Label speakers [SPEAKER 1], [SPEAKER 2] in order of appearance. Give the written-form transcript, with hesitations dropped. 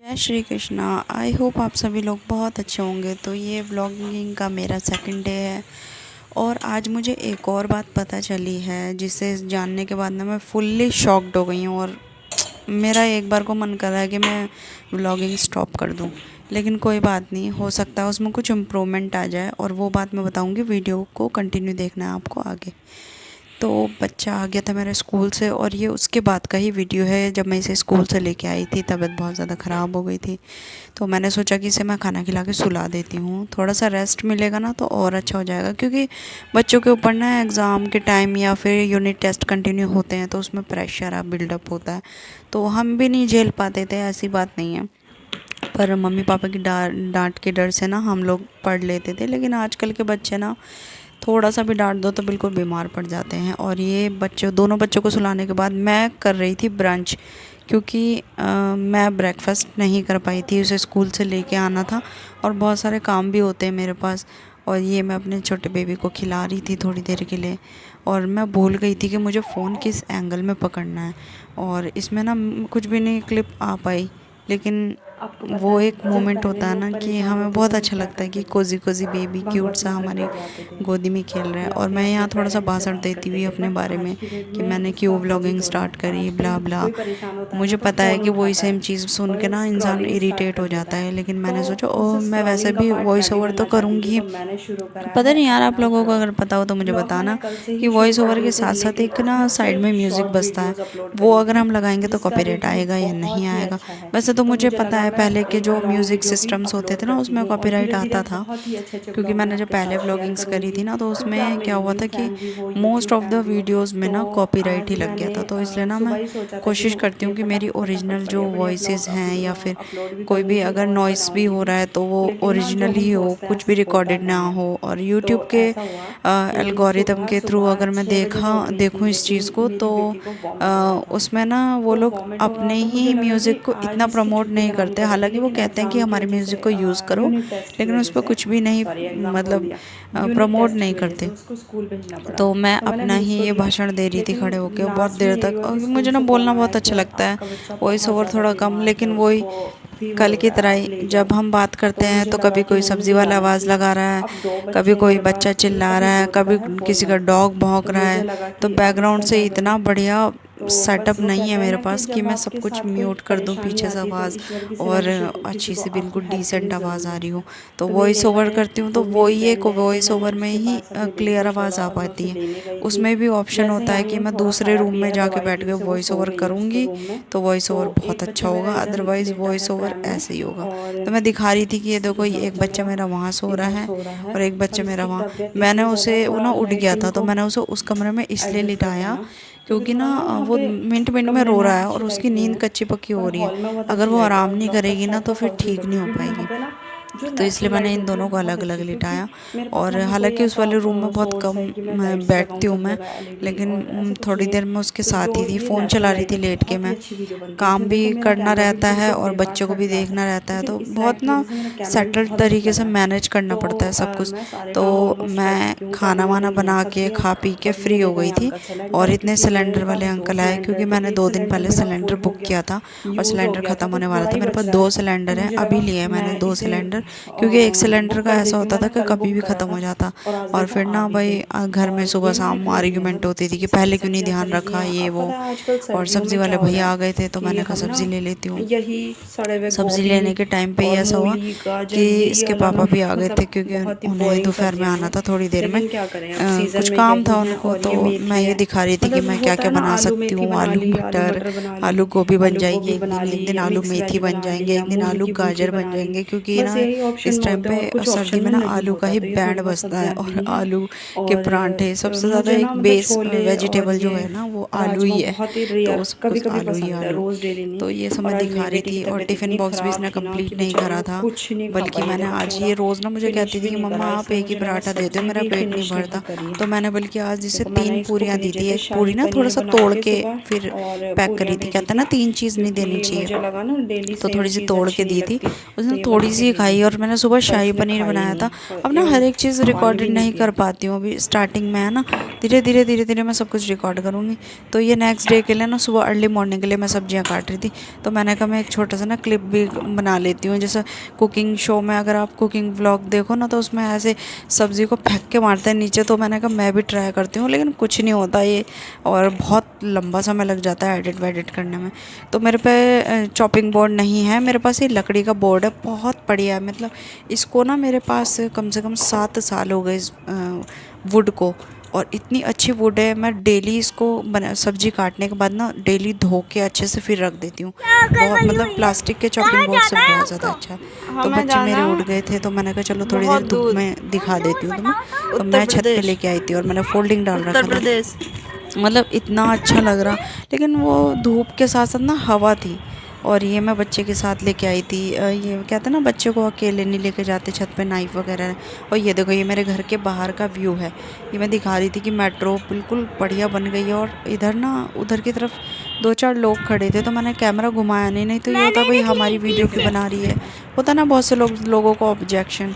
[SPEAKER 1] जय Shri Krishna. I hope आप सभी लोग बहुत अच्छे होंगे। तो ये व्लॉगिंग का मेरा सेकंड डे है और आज मुझे एक और बात पता चली है जिसे जानने के बाद ना मैं फुल्ली शॉक्ड हो गई हूँ और मेरा एक बार को मन कर रहा है कि मैं व्लॉगिंग स्टॉप कर दूँ। लेकिन कोई बात नहीं, हो सकता है उसमें कुछ इम्प्रूवमेंट आ जाए और वो बात मैं बताऊँगी। वीडियो को कंटिन्यू देखना है आपको आगे। तो बच्चा आ गया था मेरे स्कूल से और ये उसके बाद का ही वीडियो है। जब मैं इसे स्कूल से लेके आई थी तबीयत बहुत ज़्यादा ख़राब हो गई थी, तो मैंने सोचा कि इसे मैं खाना खिला के सुला देती हूँ। थोड़ा सा रेस्ट मिलेगा ना तो और अच्छा हो जाएगा, क्योंकि बच्चों के ऊपर ना एग्ज़ाम के टाइम या फिर यूनिट टेस्ट कंटिन्यू होते हैं तो उसमें प्रेशर बिल्डअप होता है। तो हम भी नहीं झेल पाते थे, ऐसी बात नहीं है, पर मम्मी पापा की डांट के डर से ना हम लोग पढ़ लेते थे। लेकिन आजकल के बच्चे ना थोड़ा सा भी डांट दो तो बिल्कुल बीमार पड़ जाते हैं। और ये बच्चे, दोनों बच्चों को सुलाने के बाद मैं कर रही थी ब्रंच, क्योंकि मैं ब्रेकफास्ट नहीं कर पाई थी। उसे स्कूल से लेके आना था और बहुत सारे काम भी होते हैं मेरे पास। और ये मैं अपने छोटे बेबी को खिला रही थी थोड़ी देर के लिए, और मैं भूल गई थी कि मुझे फ़ोन किस एंगल में पकड़ना है। और इसमें ना कुछ भी नहीं क्लिप आ पाई, लेकिन वो एक मोमेंट होता है ना कि हमें बहुत अच्छा लगता है कि कोजी कोजी बेबी क्यूट सा हमारी गोदी में खेल रहा है। और मैं यहाँ थोड़ा सा भाषण देती हुई अपने बारे में कि मैंने क्यों व्लॉगिंग स्टार्ट करी, ब्ला ब्ला। मुझे पता है कि वही सेम चीज़ सुन के ना इंसान इरिटेट हो जाता है, लेकिन मैंने सोचा ओह मैं वैसे भी वॉइस ओवर तो करूँगी। पता नहीं यार, आप लोगों को अगर पता हो तो मुझे बताना कि वॉइस ओवर के साथ साथ एक ना साइड में म्यूज़िक बजता है, वो अगर हम लगाएंगे तो कॉपीराइट आएगा या नहीं आएगा। वैसे तो मुझे पता है पहले के जो म्यूज़िक सिस्टम्स होते थे ना उसमें कॉपीराइट आता था, क्योंकि मैंने जब पहले व्लॉगिंग्स करी थी ना तो उसमें क्या हुआ था कि मोस्ट ऑफ द वीडियोस में ना कॉपीराइट ही लग गया था। तो इसलिए ना मैं कोशिश करती हूँ कि मेरी ओरिजिनल जो वॉइसेस हैं या फिर कोई भी अगर नॉइस भी हो रहा है तो वो ओरिजिनल ही हो, कुछ भी रिकॉर्डेड ना हो। और यूट्यूब के एल्गोरिदम के थ्रू अगर मैं देखूँ इस चीज़ को तो उसमें ना वो लोग अपने ही म्यूज़िक को इतना प्रमोट नहीं करते। हालांकि वो कहते हैं कि हमारे म्यूज़िक को यूज़ करो, लेकिन उस पर कुछ भी नहीं मतलब प्रमोट नहीं करते। तो मैं अपना ही ये भाषण दे रही थी खड़े होके बहुत देर तक, और मुझे ना बोलना बहुत अच्छा लगता है, वॉइस ओवर थोड़ा कम। लेकिन वही कल की तरह ही जब हम बात करते हैं तो कभी कोई सब्ज़ी वाला आवाज़ लगा रहा है, कभी कोई बच्चा चिल्ला रहा है, कभी किसी का डॉग भौंक रहा है। तो बैकग्राउंड से इतना बढ़िया सेटअप नहीं है मेरे पास कि मैं सब कुछ म्यूट कर दूं पीछे से आवाज़ और अच्छी से बिल्कुल डिसेंट आवाज़ आ रही हो। तो वॉइस ओवर करती हूँ तो वही एक वॉइस ओवर में ही क्लियर आवाज़ आ पाती है। उसमें भी ऑप्शन होता है कि मैं दूसरे रूम में जाके बैठ के वॉइस ओवर करूँगी तो वॉइस ओवर बहुत अच्छा होगा, अदरवाइज़ वॉइस ओवर ऐसे ही होगा। तो मैं दिखा रही थी कि ये देखो, ये एक बच्चा मेरा वहाँ सो रहा है और एक बच्चा मेरा वहाँ। मैंने उसे, वो ना उठ गया था तो मैंने उसे उस कमरे में इसलिए लिटाया क्योंकि ना वो मिनट मिनट में रो रहा है और उसकी नींद कच्ची पक्की हो रही है। अगर वो आराम नहीं करेगी ना तो फिर ठीक नहीं हो पाएगी। तो इसलिए मैंने इन दोनों को अलग अलग लिटाया। और हालांकि उस वाले रूम में बहुत कम मैं बैठती हूँ मैं, लेकिन थोड़ी देर में उसके साथ ही थी, फ़ोन चला रही थी लेट के। मैं काम भी करना रहता है और बच्चों को भी देखना रहता है, तो बहुत ना सेटल्ड तरीके से मैनेज करना पड़ता है सब कुछ। तो मैं खाना वाना बना के खा पी के फ्री हो गई थी और इतने सिलेंडर वाले अंकल आए, क्योंकि मैंने 2 दिन पहले सिलेंडर बुक किया था और सिलेंडर ख़त्म होने वाला था। मेरे पास 2 सिलेंडर हैं, अभी लिए हैं मैंने 2 सिलेंडर, क्योंकि एक सिलेंडर का ऐसा होता था कि कभी भी ख़त्म हो जाता। और फिर ना भाई घर में सुबह शाम आर्ग्यूमेंट होती थी कि पहले क्यों नहीं ध्यान रखा, ये वो। और सब्ज़ी वाले भैया आ गए थे तो मैंने कहा सब्ज़ी ले लेती हूँ। सब्ज़ी लेने के टाइम पे ही ऐसा हुआ कि इसके पापा भी आ गए थे, क्योंकि उन्हें दोपहर में आना था थोड़ी देर में। कुछ काम था उनको, तो मैं ये दिखा रही थी कि मैं क्या क्या बना सकती हूँ। आलू मटर, आलू गोभी बन जाएगी एक दिन आलू मेथी बन जाएंगे, एक दिन आलू गाजर बन जाएंगे, क्योंकि ना इस टाइम पे सर्दी में ना आलू का ही बैंड बजता है। और आलू के परांठे सबसे ज़्यादा एक बेस वेजिटेबल जो है ना वो आलू ही है, तो सब कुछ आलू ही आलू। तो ये सब मैं दिखा रही थी। और टिफ़िन बॉक्स भी इसने कंप्लीट नहीं करा था, बल्कि मैंने आज, ये रोज़ ना मुझे कहती थी कि मम्मा आप एक ही पराठा दे दो, मेरा पेट नहीं भरता। तो मैंने बल्कि आज इसे 3 पूरियाँ दी थी। एक पूरी ना थोड़ा सा तोड़ के फिर पैक करी थी, कहते हैं ना 3 चीज़ नहीं देनी चाहिए, तो थोड़ी सी तोड़ के दी थी। उसने थोड़ी सी खाई बनाई और मैंने सुबह शाही पनीर बनाया था। अब ना हर एक चीज़ रिकॉर्डेड नहीं कर पाती हूँ, अभी स्टार्टिंग में है ना, धीरे धीरे मैं सब कुछ रिकॉर्ड करूँगी। तो ये नेक्स्ट डे के लिए ना सुबह अर्ली मॉर्निंग के लिए मैं सब्जियाँ काट रही थी, तो मैंने कहा मैं एक छोटा सा ना क्लिप भी बना लेती हूँ। जैसे कुकिंग शो में अगर आप कुकिंग व्लॉग देखो ना, तो उसमें ऐसे सब्ज़ी को फेंक के मारते हैं नीचे, तो मैंने कहा मैं भी ट्राई करती हूँ, लेकिन कुछ नहीं होता ये, और बहुत लंबा समय लग जाता है एडिट वेडिट करने में। तो मेरे पे चॉपिंग बोर्ड नहीं है, मेरे पास ये लकड़ी का बोर्ड है, बहुत बढ़िया है। मतलब इसको ना मेरे पास कम से कम 7 साल हो गए इस वुड को, और इतनी अच्छी वुड है। मैं डेली इसको सब्जी काटने के बाद ना डेली धो के अच्छे से फिर रख देती हूँ। बहुत मतलब प्लास्टिक के चॉपिंग बोर्ड से बहुत ज़्यादा अच्छा है। तो बच्चे मेरे उठ गए थे, तो मैंने कहा चलो थोड़ी देर धूप में दिखा देती हूँ तुम्हें। तो मैं छत पे लेके आई थी और मैंने फोल्डिंग डाल रखा था। मतलब इतना अच्छा लग रहा, लेकिन वो धूप के साथ साथ ना हवा थी। और ये मैं बच्चे के साथ लेके आई थी। ये कहते हैं ना, बच्चे को अकेले नहीं लेके जाते छत पे, नाइफ वगैरह। और ये देखो, ये मेरे घर के बाहर का व्यू है। ये मैं दिखा रही थी कि मेट्रो बिल्कुल बढ़िया बन गई है। और इधर ना, उधर की तरफ 2-4 लोग खड़े थे, तो मैंने कैमरा घुमाया नहीं, नहीं तो ये होता भाई हमारी वीडियो क्यों बना रही है, होता ना बहुत से लोगों को ऑब्जेक्शन।